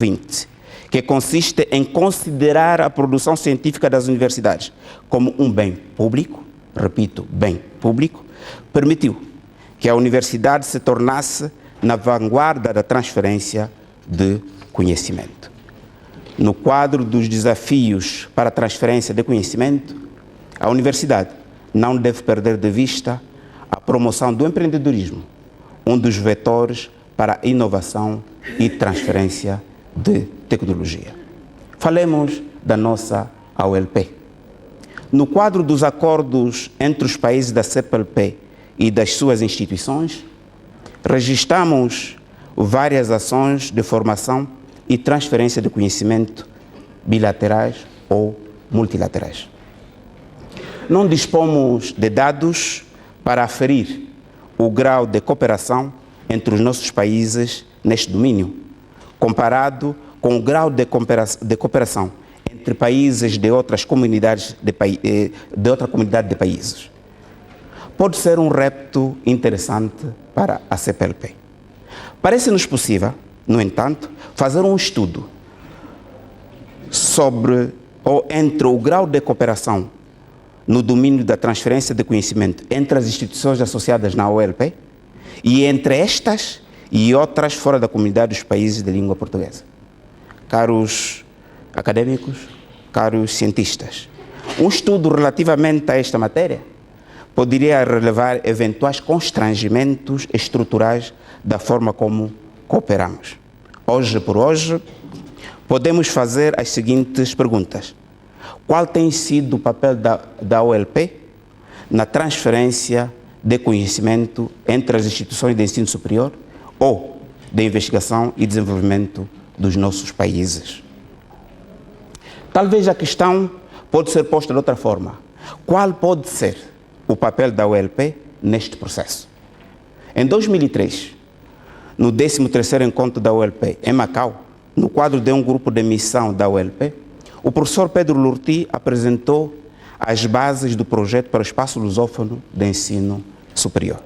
XX, que consiste em considerar a produção científica das universidades como um bem público, repito, bem público, permitiu que a universidade se tornasse na vanguarda da transferência de conhecimento. No quadro dos desafios para a transferência de conhecimento, a universidade não deve perder de vista a promoção do empreendedorismo, um dos vetores para a inovação e transferência de tecnologia. Falemos da nossa AOLP. No quadro dos acordos entre os países da CPLP e das suas instituições, registramos várias ações de formação e transferência de conhecimento bilaterais ou multilaterais. Não dispomos de dados para aferir o grau de cooperação entre os nossos países neste domínio, comparado com o grau de cooperação entre países de outras comunidades de outra comunidade de países. Pode ser um repto interessante para a CPLP. Parece-nos possível, no entanto, fazer um estudo sobre ou entre o grau de cooperação no domínio da transferência de conhecimento entre as instituições associadas na AOLP e entre estas e outras fora da comunidade dos países de língua portuguesa. Caros acadêmicos, caros cientistas, um estudo relativamente a esta matéria poderia relevar eventuais constrangimentos estruturais da forma como cooperamos. Hoje por hoje, podemos fazer as seguintes perguntas. Qual tem sido o papel da AOLP na transferência de conhecimento entre as instituições de ensino superior ou de investigação e desenvolvimento dos nossos países? Talvez a questão pode ser posta de outra forma. Qual pode ser o papel da AOLP neste processo? Em 2003, no 13º encontro da AOLP em Macau, no quadro de um grupo de missão da AOLP, o professor Pedro Lurti apresentou as bases do projeto para o espaço lusófono de ensino superior.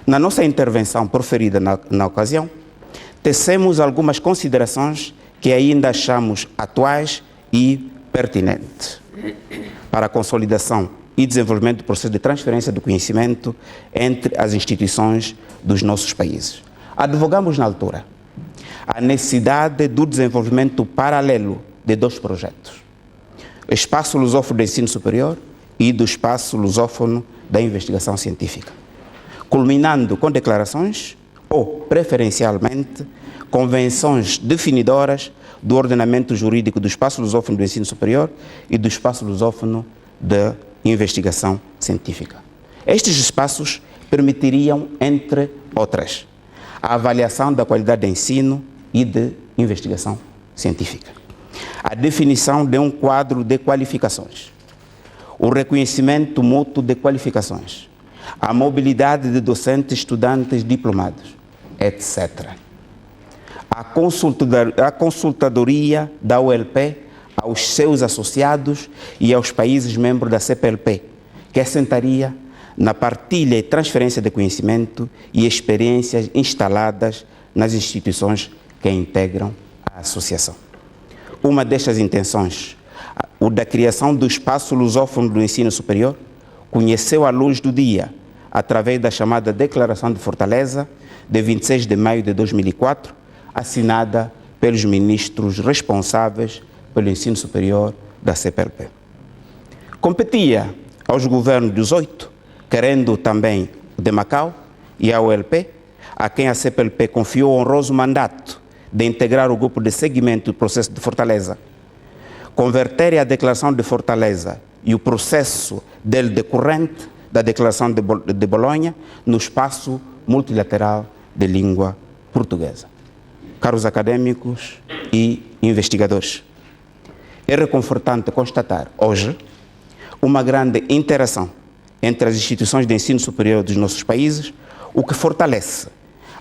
Na nossa intervenção proferida na ocasião, tecemos algumas considerações que ainda achamos atuais e pertinentes para a consolidação e desenvolvimento do processo de transferência do conhecimento entre as instituições dos nossos países. Advogamos na altura a necessidade do desenvolvimento paralelo de dois projetos, o Espaço Lusófono de Ensino Superior e do Espaço Lusófono da Investigação Científica, culminando com declarações ou, preferencialmente, convenções definidoras do ordenamento jurídico do Espaço Lusófono do Ensino Superior e do Espaço Lusófono da Investigação Científica. Estes espaços permitiriam, entre outras, a avaliação da qualidade de ensino e de investigação científica, a definição de um quadro de qualificações, o reconhecimento mútuo de qualificações, a mobilidade de docentes, estudantes, diplomados, etc. A consultadoria da AOLP aos seus associados e aos países membros da CPLP, que assentaria na partilha e transferência de conhecimento e experiências instaladas nas instituições que integram a associação. Uma destas intenções, o da criação do Espaço Lusófono do Ensino Superior, conheceu a luz do dia através da chamada Declaração de Fortaleza, de 26 de maio de 2004, assinada pelos ministros responsáveis pelo ensino superior da CPLP. Competia aos governos dos 8, querendo também o de Macau e a AOLP, a quem a CPLP confiou o honroso mandato de integrar o grupo de seguimento do processo de Fortaleza, converterem a Declaração de Fortaleza e o processo dele decorrente da Declaração de Bolonha no espaço multilateral de língua portuguesa. Caros acadêmicos e investigadores, é reconfortante constatar hoje uma grande interação entre as instituições de ensino superior dos nossos países, o que fortalece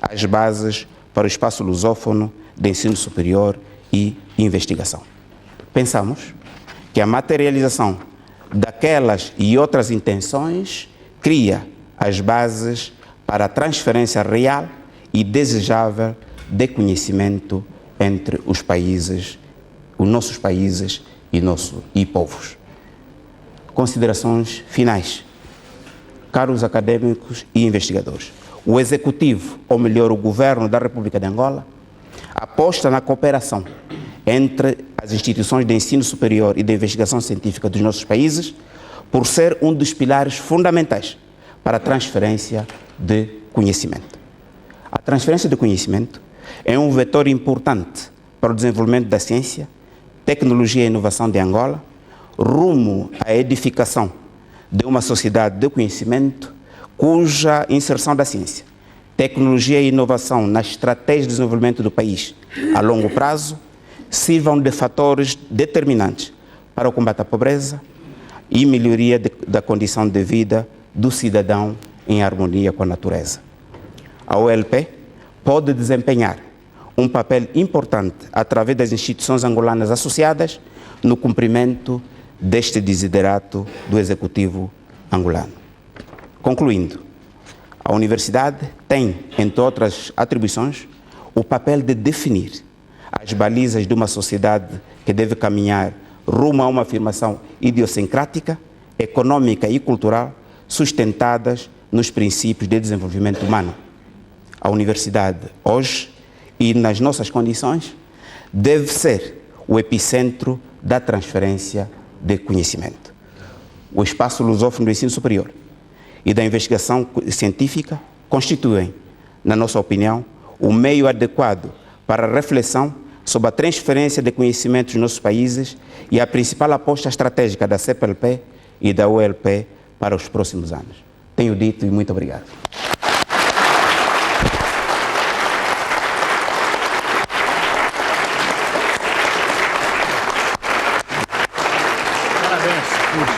as bases para o espaço lusófono de ensino superior e investigação. Pensamos que a materialização daquelas e outras intenções cria as bases para a transferência real e desejável de conhecimento entre os países, os nossos países e povos. Considerações finais. Caros acadêmicos e investigadores, o Executivo, ou melhor, o Governo da República de Angola, aposta na cooperação entre as instituições de ensino superior e de investigação científica dos nossos países, por ser um dos pilares fundamentais para a transferência de conhecimento. A transferência de conhecimento é um vetor importante para o desenvolvimento da ciência, tecnologia e inovação de Angola, rumo à edificação de uma sociedade de conhecimento cuja inserção da ciência, tecnologia e inovação nas estratégias de desenvolvimento do país a longo prazo sirvam de fatores determinantes para o combate à pobreza e melhoria da condição de vida do cidadão em harmonia com a natureza. A OLP pode desempenhar um papel importante através das instituições angolanas associadas no cumprimento deste desiderato do Executivo angolano. Concluindo, a Universidade tem, entre outras atribuições, o papel de definir as balizas de uma sociedade que deve caminhar rumo a uma afirmação idiosincrática, econômica e cultural sustentadas nos princípios de desenvolvimento humano. A Universidade, hoje e nas nossas condições, deve ser o epicentro da transferência de conhecimento. O espaço lusófono do ensino superior e da investigação científica constituem, na nossa opinião, o meio adequado para a reflexão sobre a transferência de conhecimentos nos nossos países e a principal aposta estratégica da CPLP e da OLP para os próximos anos. Tenho dito e muito obrigado.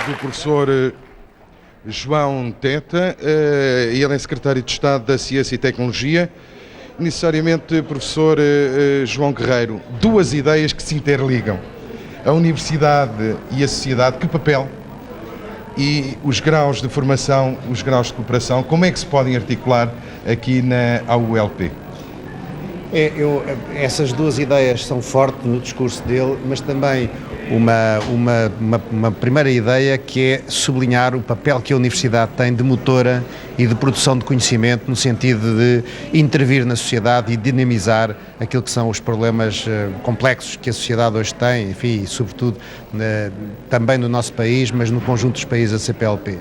Do professor João Teta, ele é secretário de Estado da Ciência e Tecnologia. Necessariamente, professor João Guerreiro, duas ideias que se interligam: a universidade e a sociedade, que papel, e os graus de formação, os graus de cooperação, como é que se podem articular aqui na AULP? Essas duas ideias são fortes no discurso dele, mas também uma primeira ideia que é sublinhar o papel que a Universidade tem de motora e de produção de conhecimento, no sentido de intervir na sociedade e dinamizar aquilo que são os problemas complexos que a sociedade hoje tem, enfim, sobretudo também no nosso país, mas no conjunto dos países da CPLP.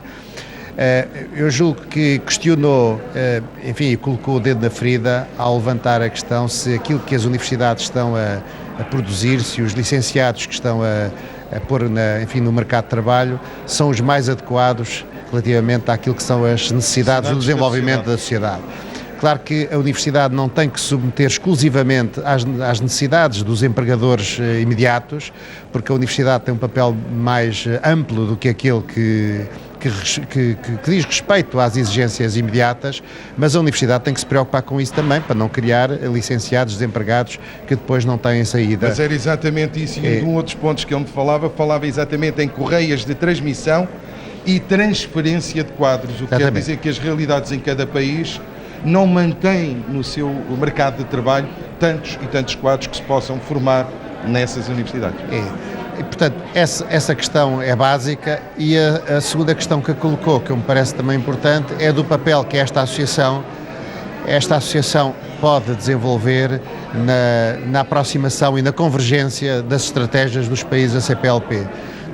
Eu julgo que questionou, enfim, e colocou o dedo na ferida ao levantar a questão se aquilo que as universidades estão a produzir, se os licenciados que estão a pôr no mercado de trabalho são os mais adequados relativamente àquilo que são as necessidades do desenvolvimento da sociedade. Claro que a Universidade não tem que se submeter exclusivamente às necessidades dos empregadores imediatos, porque a Universidade tem um papel mais amplo do que aquele que diz respeito às exigências imediatas, mas a Universidade tem que se preocupar com isso também, para não criar licenciados desempregados que depois não têm saída. Mas era exatamente isso, e um dos pontos que ele me falava exatamente em correias de transmissão e transferência de quadros, o que quer dizer que as realidades em cada país não mantêm no seu mercado de trabalho tantos e tantos quadros que se possam formar nessas universidades. E, portanto, essa questão é básica, e a segunda questão que colocou, que me parece também importante, é do papel que esta associação pode desenvolver na aproximação e na convergência das estratégias dos países da CPLP.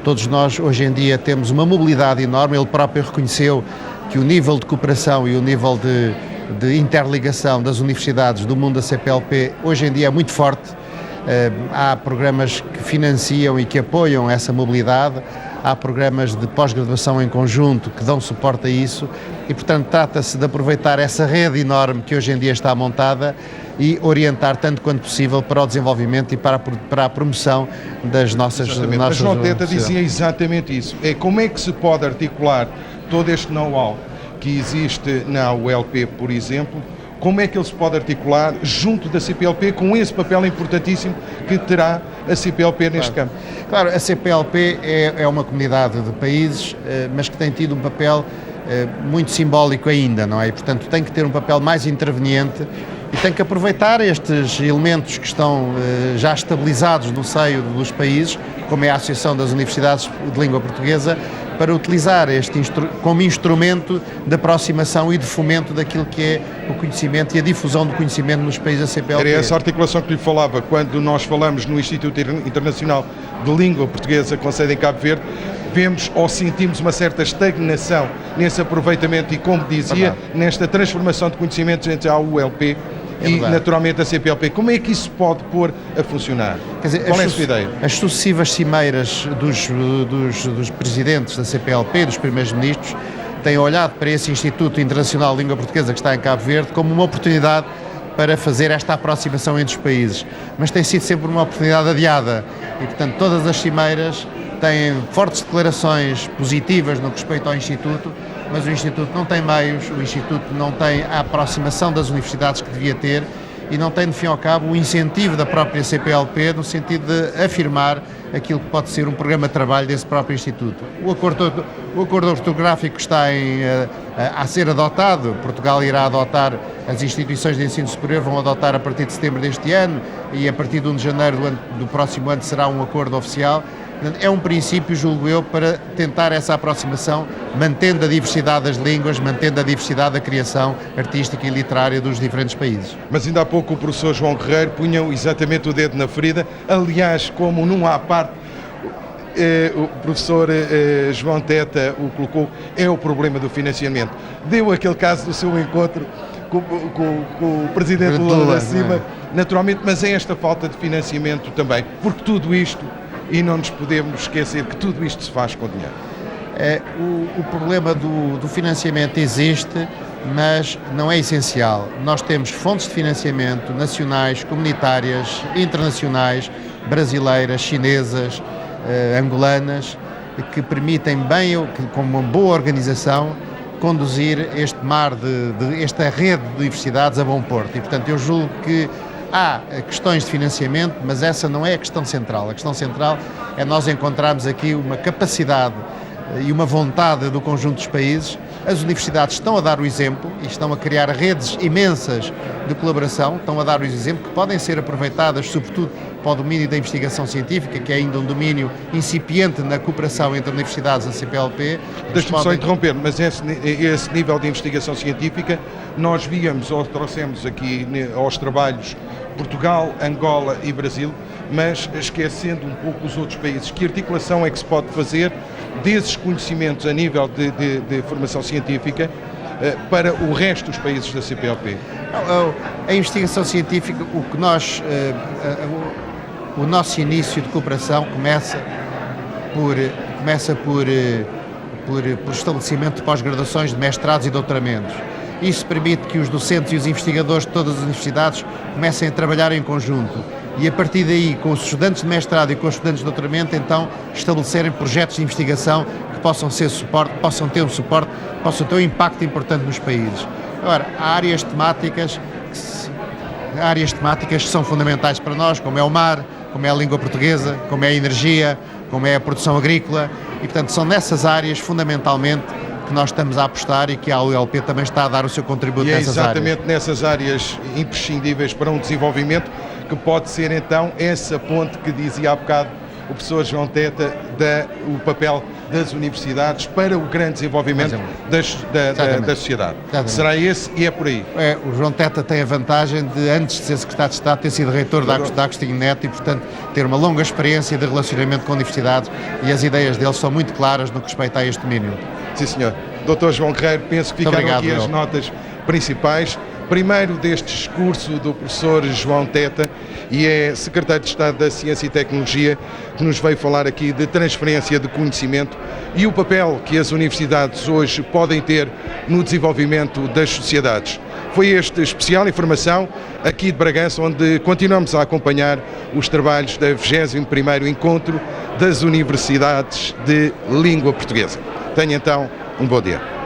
Todos nós, hoje em dia, temos uma mobilidade enorme. Ele próprio reconheceu que o nível de cooperação e o nível de interligação das universidades do mundo da CPLP hoje em dia é muito forte. Há programas que financiam e que apoiam essa mobilidade, há programas de pós-graduação em conjunto que dão suporte a isso e, portanto, trata-se de aproveitar essa rede enorme que hoje em dia está montada e orientar tanto quanto possível para o desenvolvimento e para a promoção das nossas... Exatamente. João Teta dizia exatamente isso. Como é que se pode articular todo este know-how que existe na ULP, por exemplo? Como é que ele se pode articular junto da CPLP com esse papel importantíssimo que terá a CPLP neste campo? Claro, a CPLP é uma comunidade de países, mas que tem tido um papel muito simbólico ainda, não é? E, portanto, tem que ter um papel mais interveniente e, tem que aproveitar estes elementos que estão já estabilizados no seio dos países, como é a Associação das Universidades de Língua Portuguesa, para utilizar como instrumento de aproximação e de fomento daquilo que é o conhecimento e a difusão do conhecimento nos países da CPLP. Era essa articulação que lhe falava quando nós falamos no Instituto Internacional de Língua Portuguesa, com sede em Cabo Verde. Vemos ou sentimos uma certa estagnação nesse aproveitamento e, como dizia, nesta transformação de conhecimentos entre a ULP e, naturalmente, a CPLP. Como é que isso pode pôr a funcionar? Quer dizer, qual é a sua ideia? As sucessivas cimeiras dos presidentes da CPLP, dos primeiros ministros, têm olhado para esse Instituto Internacional de Língua Portuguesa que está em Cabo Verde como uma oportunidade para fazer esta aproximação entre os países. Mas tem sido sempre uma oportunidade adiada e, portanto, todas as cimeiras têm fortes declarações positivas no que respeita ao Instituto, mas o Instituto não tem meios, o Instituto não tem a aproximação das universidades que devia ter e não tem, no fim ao cabo, o incentivo da própria CPLP no sentido de afirmar aquilo que pode ser um programa de trabalho desse próprio Instituto. O acordo ortográfico está a ser adotado. Portugal irá adotar, as instituições de ensino superior vão adotar a partir de setembro deste ano e a partir de 1 de janeiro do próximo ano será um acordo oficial. É um princípio, julgo eu, para tentar essa aproximação, mantendo a diversidade das línguas, mantendo a diversidade da criação artística e literária dos diferentes países. Mas ainda há pouco o professor João Guerreiro punha exatamente o dedo na ferida. Aliás, como num à parte, o professor João Teta o colocou, é o problema do financiamento. Deu aquele caso do seu encontro com o presidente Lula da Silva, naturalmente, mas é esta falta de financiamento também, porque tudo isto, e não nos podemos esquecer que tudo isto se faz com dinheiro. O problema do financiamento existe, mas não é essencial. Nós temos fontes de financiamento nacionais, comunitárias, internacionais, brasileiras, chinesas, angolanas, que permitem bem, com uma boa organização, conduzir este mar esta rede de universidades a bom porto. E, portanto, eu julgo que há questões de financiamento, mas essa não é a questão central. A questão central é nós encontrarmos aqui uma capacidade e uma vontade do conjunto dos países. As universidades estão a dar o exemplo e estão a criar redes imensas de colaboração, estão a dar o exemplo que podem ser aproveitadas, sobretudo, para o domínio da investigação científica, que é ainda um domínio incipiente na cooperação entre universidades e a CPLP. Deixe-me só interromper, mas esse nível de investigação científica nós víamos ou trouxemos aqui aos trabalhos Portugal, Angola e Brasil, mas esquecendo um pouco os outros países. Que articulação é que se pode fazer desses conhecimentos a nível de formação científica para o resto dos países da CPLP? A investigação científica, o nosso início de cooperação começa por estabelecimento de pós-graduações, de mestrados e doutoramentos. Isso permite que os docentes e os investigadores de todas as universidades comecem a trabalhar em conjunto e, a partir daí, com os estudantes de mestrado e com os estudantes de doutoramento, então estabelecerem projetos de investigação que possam ter um impacto importante nos países. Agora, há áreas temáticas que são fundamentais para nós, como é o mar, como é a língua portuguesa, como é a energia, como é a produção agrícola, e, portanto, são nessas áreas, fundamentalmente, que nós estamos a apostar e que a ULP também está a dar o seu contributo nessas áreas. E é exatamente nessas áreas imprescindíveis para um desenvolvimento que pode ser, então, essa ponte que dizia há bocado o professor João Teta, o papel das universidades para o grande desenvolvimento da sociedade. Exatamente. Será esse e é por aí. O João Teta tem a vantagem de, antes de ser secretário de Estado, ter sido reitor da Agostinho Neto e, portanto, ter uma longa experiência de relacionamento com universidades, e as ideias dele são muito claras no que respeita a este domínio. Sim, senhor. Dr. João Guerreiro, penso que ficaram aqui as notas principais. Primeiro deste discurso do professor João Teta, e é secretário de Estado da Ciência e Tecnologia, que nos veio falar aqui de transferência de conhecimento e o papel que as universidades hoje podem ter no desenvolvimento das sociedades. Foi esta especial informação aqui de Bragança, onde continuamos a acompanhar os trabalhos do 21º Encontro das Universidades de Língua Portuguesa. Tenha então um bom dia.